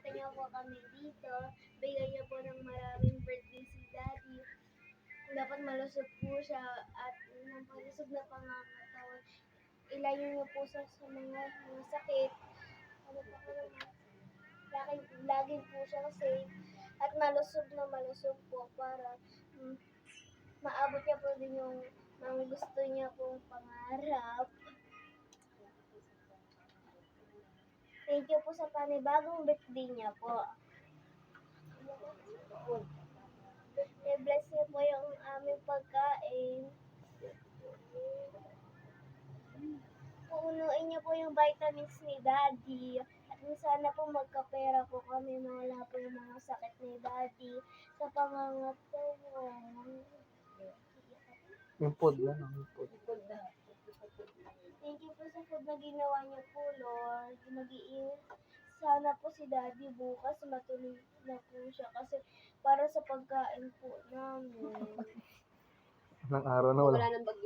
Imbita niyo po kami dito. Bigyan niyo po ng maraming birthday si Daddy. Dapat malusog po siya at ng malusog na pangangatawan. Ilayo niyo po sa mga sakit. Ano pa ko naman? Lagi po siya safe at malusog na malusog po para maabot niya po din yung gusto niya pong pangarap. Thank you po sa panibagong birthday niya po. I-bless niyo po yung aming pagkain. Punuin niyo po yung vitamins ni Daddy. At sana po magkapera po kami, mawala po yung mga sakit ni Daddy sa pangangatawan. Yung food lang, yung food. Thank you po sa food na ginawa niyo po, Lord. Sana po si Daddy bukas matuloy na po siya kasi para sa pagkain po namin. Nang araw na wala. Wala nang bagyo.